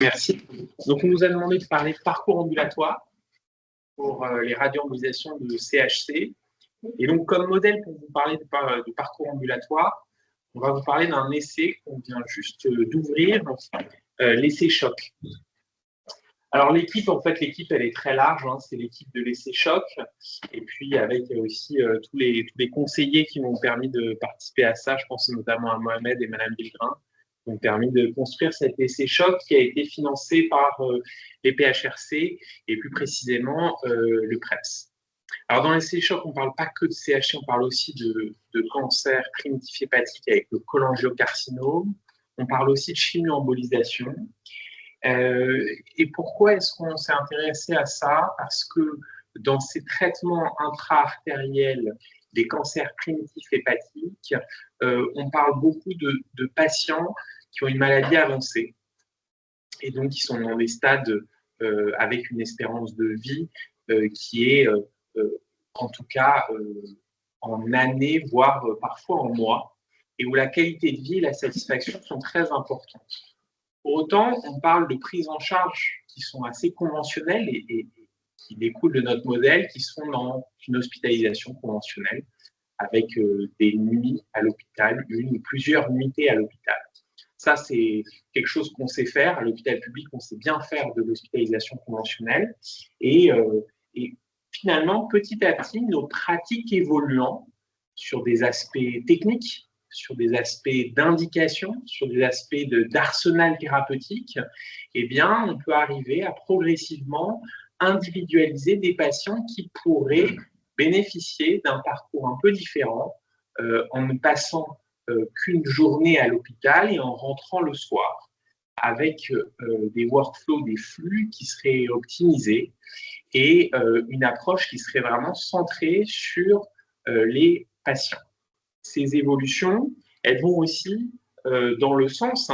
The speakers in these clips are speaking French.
Merci. Donc, on nous a demandé de parler de parcours ambulatoire pour les radioembolisations de CHC. Et donc, comme modèle pour vous parler de parcours ambulatoire, on va vous parler d'un essai qu'on vient juste d'ouvrir, l'essai choc. Alors, l'équipe, elle est très large, hein, c'est l'équipe de l'essai choc, et puis avec aussi tous les conseillers qui m'ont permis de participer à ça, je pense notamment à Mohamed et Madame Bilgrin, qui ont permis de construire cet essai choc qui a été financé par les PHRC et plus précisément le PREPS. Alors, dans l'essai choc, on ne parle pas que de CHC, on parle aussi de cancer primitif hépatique avec le cholangiocarcinome, on parle aussi de chimio-embolisation. Et pourquoi est-ce qu'on s'est intéressé à ça? Parce que dans ces traitements intra-artériels des cancers primitifs hépatiques, on parle beaucoup de patients qui ont une maladie avancée et donc qui sont dans des stades avec une espérance de vie qui est en tout cas en années, voire parfois en mois, et où la qualité de vie et la satisfaction sont très importantes. Pour autant, on parle de prises en charge qui sont assez conventionnelles et qui découlent de notre modèle, qui sont dans une hospitalisation conventionnelle, avec des nuits à l'hôpital, une ou plusieurs nuitées à l'hôpital. Ça, c'est quelque chose qu'on sait faire. À l'hôpital public, on sait bien faire de l'hospitalisation conventionnelle. Et finalement, petit à petit, nos pratiques évoluant sur des aspects techniques, sur des aspects d'indication, sur des aspects d'arsenal thérapeutique, eh bien, on peut arriver à progressivement individualiser des patients qui pourraient bénéficier d'un parcours un peu différent en ne passant qu'une journée à l'hôpital et en rentrant le soir, avec des workflows, des flux qui seraient optimisés et une approche qui serait vraiment centrée sur les patients. Ces évolutions, elles vont aussi dans le sens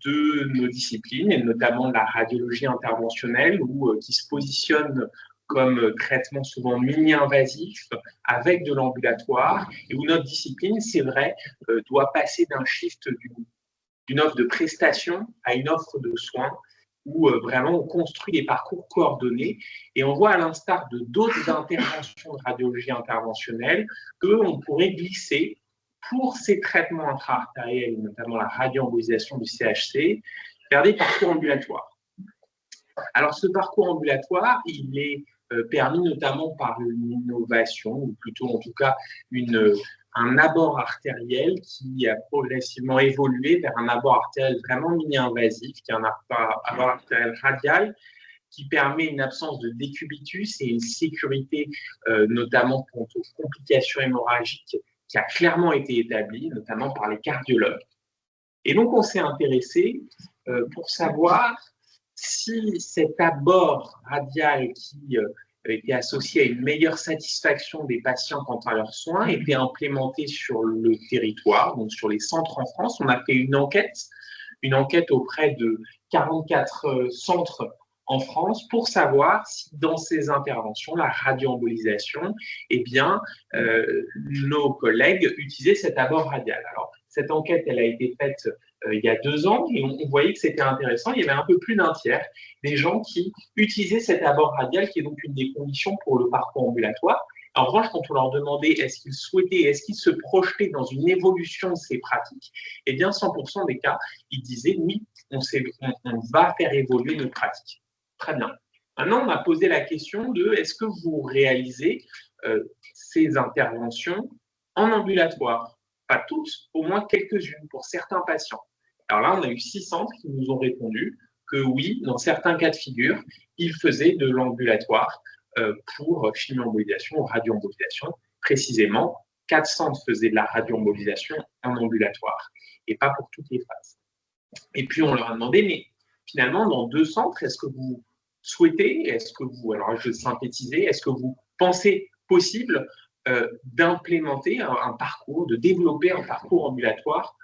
de nos disciplines, et notamment de la radiologie interventionnelle, qui se positionne comme traitement souvent mini-invasif avec de l'ambulatoire, et où notre discipline, c'est vrai, doit passer d'un shift d'une offre de prestation à une offre de soins, où vraiment on construit des parcours coordonnés, et on voit à l'instar de d'autres interventions de radiologie interventionnelle qu'on pourrait glisser pour ces traitements intra-artériels, notamment la radioembolisation du CHC, vers des parcours ambulatoires. Alors, ce parcours ambulatoire, il est permis notamment par une innovation, ou plutôt en tout cas un abord artériel qui a progressivement évolué vers un abord artériel vraiment mini-invasif, qui est un abord artériel radial, qui permet une absence de décubitus et une sécurité, notamment quant aux complications hémorragiques, qui a clairement été établie, notamment par les cardiologues. Et donc, on s'est intéressé pour savoir si cet abord radial qui était associé à une meilleure satisfaction des patients quant à leurs soins était implémenté sur le territoire, donc sur les centres en France. On a fait une enquête auprès de 44 centres en France pour savoir si dans ces interventions, la radioembolisation, eh bien, nos collègues utilisaient cet abord radial. Alors, cette enquête, elle a été faite il y a 2 ans et on voyait que c'était intéressant. Il y avait un peu plus d'un tiers des gens qui utilisaient cet abord radial, qui est donc une des conditions pour le parcours ambulatoire. En revanche, quand on leur demandait est-ce qu'ils souhaitaient, est-ce qu'ils se projetaient dans une évolution de ces pratiques, eh bien, 100% des cas, ils disaient oui, on va faire évoluer nos pratiques. Très bien. Maintenant, on m'a posé la question de est-ce que vous réalisez ces interventions en ambulatoire? Pas toutes, au moins quelques-unes pour certains patients. Alors là, on a eu 6 centres qui nous ont répondu que oui, dans certains cas de figure, ils faisaient de l'ambulatoire pour chimio-embolisation ou radioembolisation. Précisément, 4 centres faisaient de la radioembolisation en ambulatoire et pas pour toutes les phases. Et puis, on leur a demandé, mais finalement, dans 2 centres, est-ce que vous souhaitez, alors je vais synthétiser, est-ce que vous pensez possible d'implémenter un parcours, de développer un parcours ambulatoire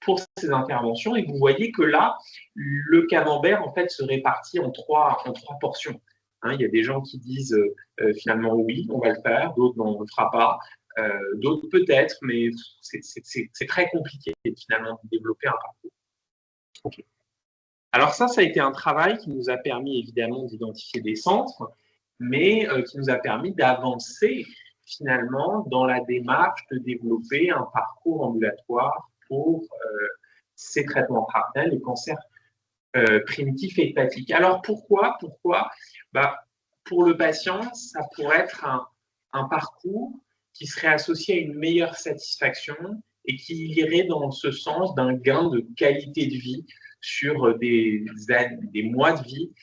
pour ces interventions? Et vous voyez que là, le camembert, en fait, se répartit en trois portions. Il y a des gens qui disent finalement oui, on va le faire, d'autres non, on ne le fera pas, d'autres peut-être, mais c'est très compliqué finalement de développer un parcours. Okay. Alors ça a été un travail qui nous a permis évidemment d'identifier des centres, mais qui nous a permis d'avancer finalement dans la démarche de développer un parcours ambulatoire pour ces traitements parallèles, les cancers primitifs et hépatiques. Alors pourquoi pour le patient, ça pourrait être un parcours qui serait associé à une meilleure satisfaction et qui irait dans ce sens d'un gain de qualité de vie sur des mois de vie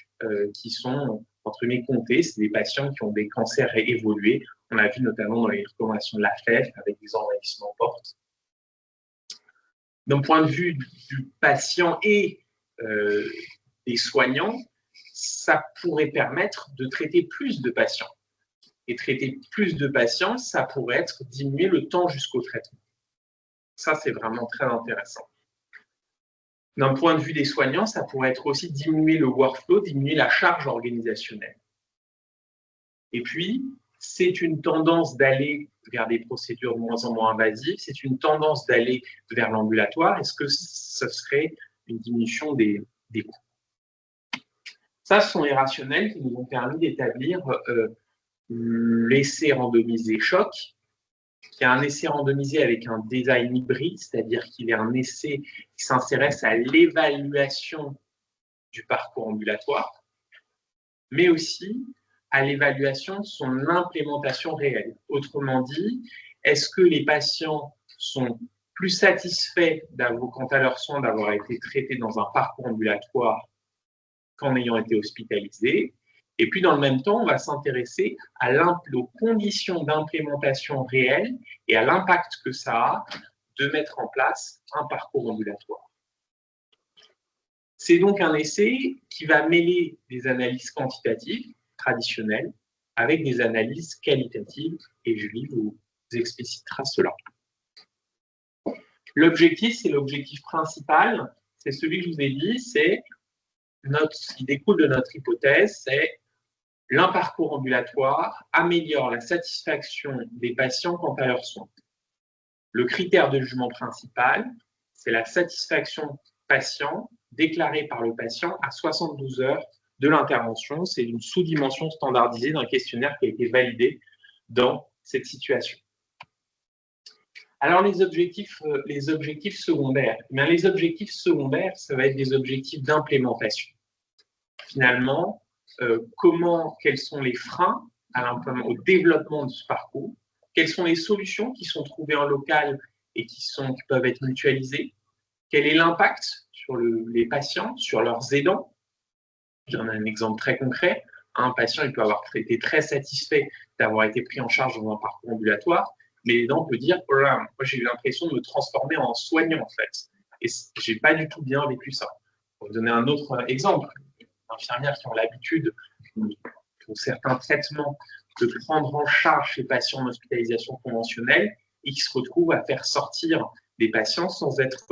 qui sont, entre guillemets, comptés. C'est des patients qui ont des cancers évolués. On l'a vu notamment dans les recommandations de la FEF avec des envahissements portes. D'un point de vue du patient et des soignants, ça pourrait permettre de traiter plus de patients. Et traiter plus de patients, ça pourrait être diminuer le temps jusqu'au traitement. Ça, c'est vraiment très intéressant. D'un point de vue des soignants, ça pourrait être aussi diminuer le workflow, diminuer la charge organisationnelle. Et puis, c'est une tendance d'aller vers des procédures de moins en moins invasives, c'est une tendance d'aller vers l'ambulatoire. Est-ce que ce serait une diminution des coûts? Ça, ce sont les rationnels qui nous ont permis d'établir l'essai randomisé choc, qui est un essai randomisé avec un design hybride, c'est-à-dire qu'il est un essai qui s'intéresse à l'évaluation du parcours ambulatoire, mais aussi à l'évaluation de son implémentation réelle. Autrement dit, est-ce que les patients sont plus satisfaits quant à leurs soins d'avoir été traités dans un parcours ambulatoire qu'en ayant été hospitalisés? Et puis, dans le même temps, on va s'intéresser aux conditions d'implémentation réelle et à l'impact que ça a de mettre en place un parcours ambulatoire. C'est donc un essai qui va mêler des analyses quantitatives traditionnelles avec des analyses qualitatives, et Julie vous explicitera cela. L'objectif, c'est l'objectif principal, c'est celui que je vous ai dit, c'est ce qui découle de notre hypothèse, c'est l'un parcours ambulatoire améliore la satisfaction des patients quant à leurs soins. Le critère de jugement principal, c'est la satisfaction patient déclarée par le patient à 72 heures de l'intervention. C'est une sous-dimension standardisée d'un questionnaire qui a été validé dans cette situation. Alors, les objectifs secondaires. Les objectifs secondaires, ça va être des objectifs d'implémentation. Finalement, quels sont les freins au développement de ce parcours, quelles sont les solutions qui sont trouvées en local et qui peuvent être mutualisées, quel est l'impact sur les patients, sur leurs aidants. J'en ai un exemple très concret. Un patient il peut avoir été très satisfait d'avoir été pris en charge dans un parcours ambulatoire, mais l'aidant peut dire « Oh là, moi j'ai eu l'impression de me transformer en soignant en fait, et je n'ai pas du tout bien vécu ça ». Pour vous donner un autre exemple, infirmières qui ont l'habitude, pour certains traitements, de prendre en charge ces patients en hospitalisation conventionnelle et qui se retrouvent à faire sortir des patients sans être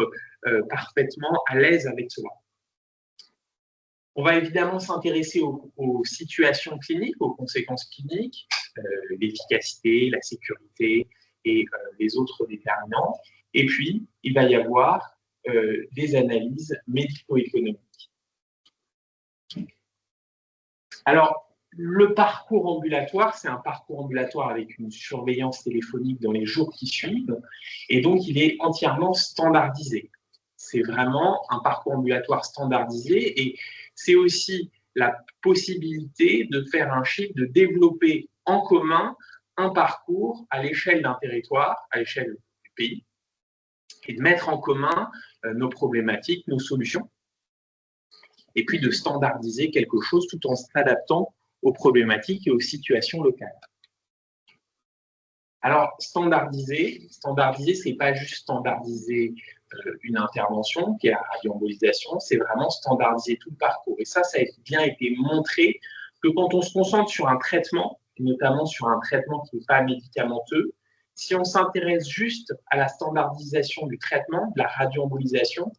parfaitement à l'aise avec cela. On va évidemment s'intéresser aux situations cliniques, aux conséquences cliniques, l'efficacité, la sécurité et les autres déterminants. Et puis, il va y avoir des analyses médico-économiques. Alors, le parcours ambulatoire, c'est un parcours ambulatoire avec une surveillance téléphonique dans les jours qui suivent, et donc il est entièrement standardisé. C'est vraiment un parcours ambulatoire standardisé, et c'est aussi la possibilité de faire un chiffre, de développer en commun un parcours à l'échelle d'un territoire, à l'échelle du pays, et de mettre en commun nos problématiques, nos solutions, et puis de standardiser quelque chose tout en s'adaptant aux problématiques et aux situations locales. Alors, standardiser, ce n'est pas juste standardiser une intervention, qui est la radioembolisation, c'est vraiment standardiser tout le parcours. Et ça a bien été montré que quand on se concentre sur un traitement, et notamment sur un traitement qui n'est pas médicamenteux, si on s'intéresse juste à la standardisation du traitement, de la radioembolisation,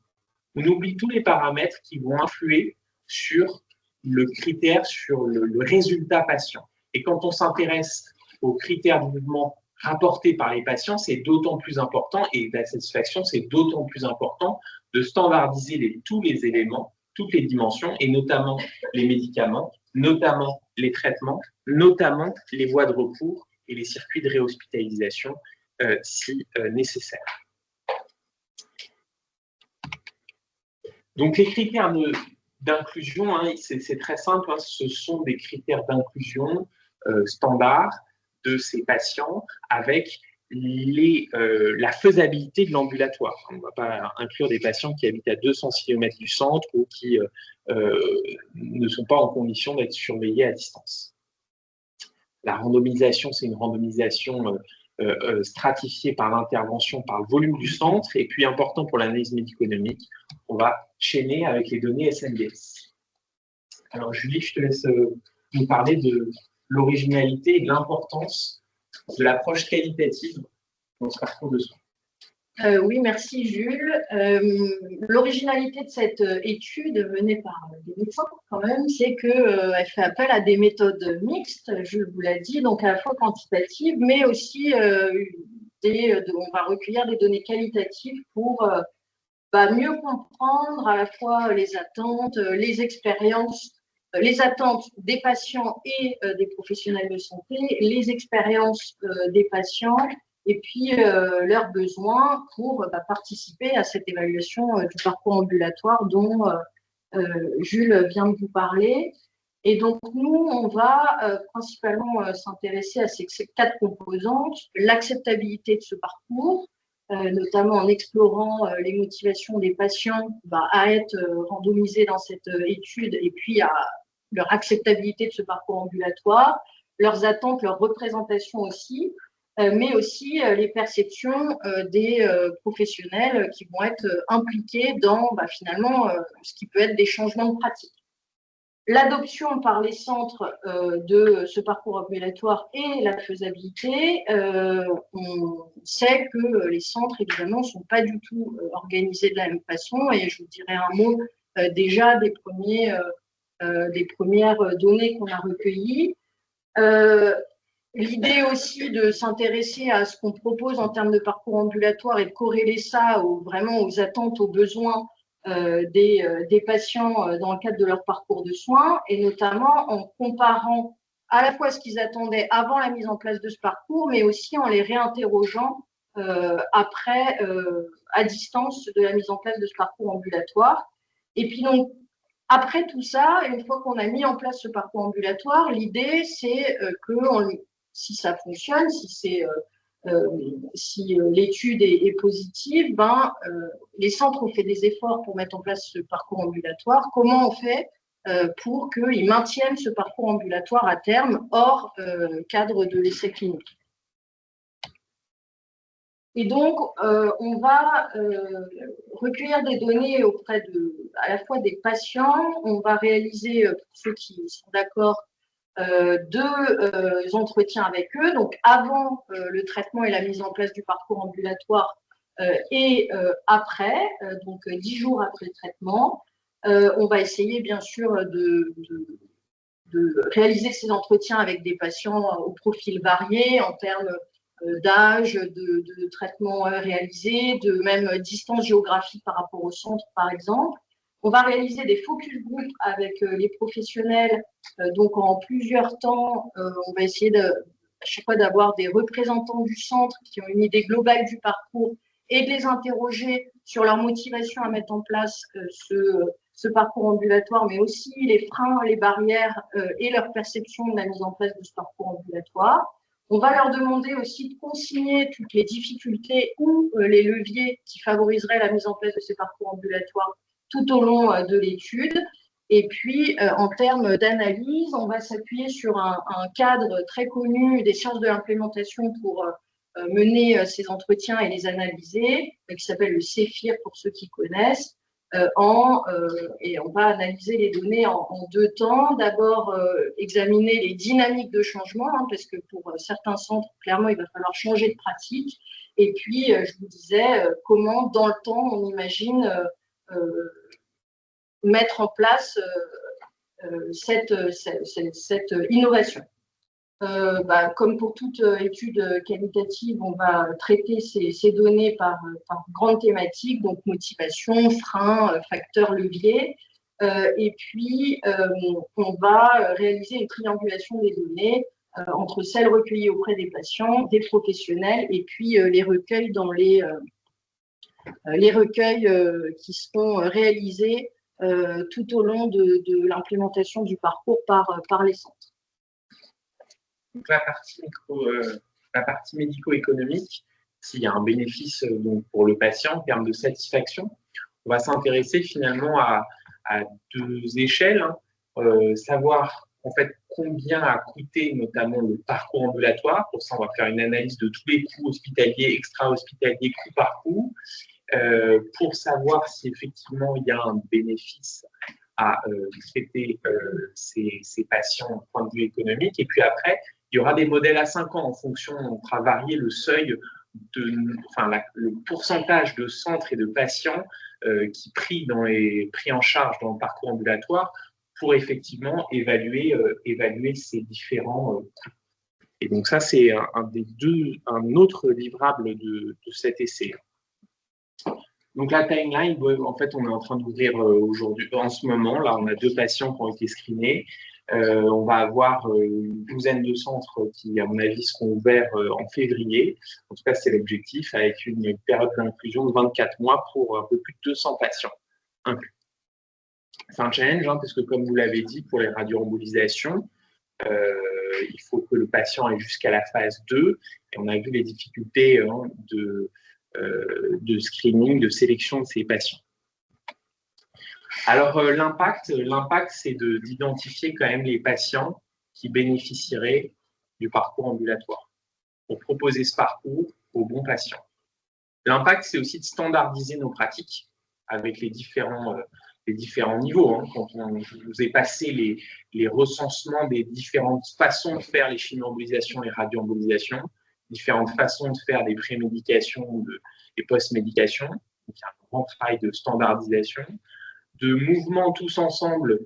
on oublie tous les paramètres qui vont influer sur le critère, sur le résultat patient. Et quand on s'intéresse aux critères de mouvement rapportés par les patients, c'est d'autant plus important, et la satisfaction, c'est d'autant plus important de standardiser tous les éléments toutes les dimensions, et notamment les médicaments, notamment les traitements, notamment les voies de recours et les circuits de réhospitalisation si nécessaire. Donc les critères d'inclusion, hein, c'est très simple, hein, ce sont des critères d'inclusion standards de ces patients avec la faisabilité de l'ambulatoire. On ne va pas inclure des patients qui habitent à 200 km du centre ou qui ne sont pas en condition d'être surveillés à distance. La randomisation, c'est une randomisation stratifiée par l'intervention, par le volume du centre, et puis important pour l'analyse médico-économique, on va chaîner avec les données SNDS. Alors Julie, je te laisse nous parler de l'originalité et de l'importance de l'approche qualitative dans ce parcours de soins. Oui, merci Jules. L'originalité de cette étude menée par des médecins, quand même, c'est qu'elle fait appel à des méthodes mixtes, Jules vous l'a dit, donc à la fois quantitatives, mais aussi on va recueillir des données qualitatives pour mieux comprendre à la fois les attentes, les expériences, les attentes des patients et des professionnels de santé, les expériences des patients, et puis leurs besoins pour participer à cette évaluation du parcours ambulatoire dont Jules vient de vous parler. Et donc, nous, on va principalement s'intéresser à ces 4 composantes: l'acceptabilité de ce parcours, notamment en explorant les motivations des patients à être randomisés dans cette étude, et puis à leur acceptabilité de ce parcours ambulatoire, leurs attentes, leurs représentations aussi, mais aussi les perceptions des professionnels qui vont être impliqués dans finalement ce qui peut être des changements de pratique. L'adoption par les centres de ce parcours ambulatoire et la faisabilité, on sait que les centres, évidemment, ne sont pas du tout organisés de la même façon, et je vous dirai un mot déjà des premières données qu'on a recueillies. L'idée aussi de s'intéresser à ce qu'on propose en termes de parcours ambulatoire et de corréler ça vraiment aux attentes, aux besoins des patients dans le cadre de leur parcours de soins, et notamment en comparant à la fois ce qu'ils attendaient avant la mise en place de ce parcours, mais aussi en les réinterrogeant après, à distance de la mise en place de ce parcours ambulatoire. Et puis donc, après tout ça, une fois qu'on a mis en place ce parcours ambulatoire, l'idée c'est que si ça fonctionne, si l'étude est positive, les centres ont fait des efforts pour mettre en place ce parcours ambulatoire. Comment on fait pour qu'ils maintiennent ce parcours ambulatoire à terme hors cadre de l'essai clinique? Et donc, on va recueillir des données auprès à la fois des patients. On va réaliser, pour ceux qui sont d'accord, 2 entretiens avec eux, donc avant le traitement et la mise en place du parcours ambulatoire, et après, donc 10 jours après le traitement. On va essayer bien sûr de réaliser ces entretiens avec des patients au profil varié en termes d'âge, de traitement réalisé, de même distance géographique par rapport au centre, par exemple. On va réaliser des focus group avec les professionnels, donc en plusieurs temps. On va essayer à chaque fois d'avoir des représentants du centre qui ont une idée globale du parcours et de les interroger sur leur motivation à mettre en place ce parcours ambulatoire, mais aussi les freins, les barrières et leur perception de la mise en place de ce parcours ambulatoire. On va leur demander aussi de consigner toutes les difficultés ou les leviers qui favoriseraient la mise en place de ces parcours ambulatoires tout au long de l'étude. Et puis, en termes d'analyse, on va s'appuyer sur un cadre très connu des sciences de l'implémentation pour mener ces entretiens et les analyser, qui s'appelle le CEFIR pour ceux qui connaissent. Et on va analyser les données en 2 temps. D'abord, examiner les dynamiques de changement, parce que pour certains centres, clairement, il va falloir changer de pratique. Et puis, je vous disais, comment, dans le temps, on imagine mettre en place cette innovation. Comme pour toute étude qualitative, on va traiter ces données par grandes thématiques, donc motivation, frein, facteurs, leviers. Et puis, on va réaliser une triangulation des données entre celles recueillies auprès des patients, des professionnels, et puis les recueils qui seront réalisés tout au long de l'implémentation du parcours par les centres. Donc la partie médico-économique, s'il y a un bénéfice donc, pour le patient en termes de satisfaction, on va s'intéresser finalement à deux échelles, savoir en fait combien a coûté notamment le parcours ambulatoire. Pour ça, on va faire une analyse de tous les coûts hospitaliers, extra-hospitaliers, coût par coût, pour savoir si effectivement il y a un bénéfice à traiter ces patients au point de vue économique. Et puis après, il y aura des modèles à 5 ans en fonction, on fera varier le seuil le pourcentage de centres et de patients qui pris en charge dans le parcours ambulatoire pour effectivement évaluer ces différents coûts. Et donc ça, c'est un autre livrable de cet essai. Donc la timeline, en fait, on est en train d'ouvrir aujourd'hui, en ce moment. Là, on a 2 patients qui ont été screenés. On va avoir une douzaine de centres qui, à mon avis, seront ouverts en février. En tout cas, c'est l'objectif, avec une période d'inclusion de 24 mois pour un peu plus de 200 patients inclus. C'est un challenge, parce que comme vous l'avez dit, pour les radioembolisations, il faut que le patient aille jusqu'à la phase 2. Et on a vu les difficultés de screening, de sélection de ces patients. Alors, l'impact, c'est d'identifier quand même les patients qui bénéficieraient du parcours ambulatoire pour proposer ce parcours aux bons patients. L'impact, c'est aussi de standardiser nos pratiques avec les différents niveaux. Quand on vous est passé les recensements des différentes façons de faire les chimio-embolisations et radioembolisations, différentes façons de faire des pré-médications et post-médications. Donc, il y a un grand travail de standardisation, de mouvement tous ensemble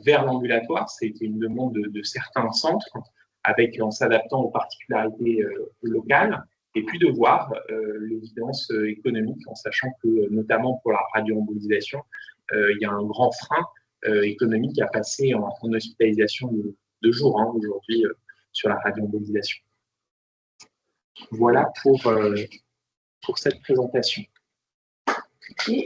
vers l'ambulatoire. C'était une demande de certains centres, en s'adaptant aux particularités locales, et puis de voir l'évidence économique, en sachant que, notamment pour la radioembolisation, il y a un grand frein économique à passer en hospitalisation de jour aujourd'hui sur la radioembolisation. Voilà pour cette présentation. Et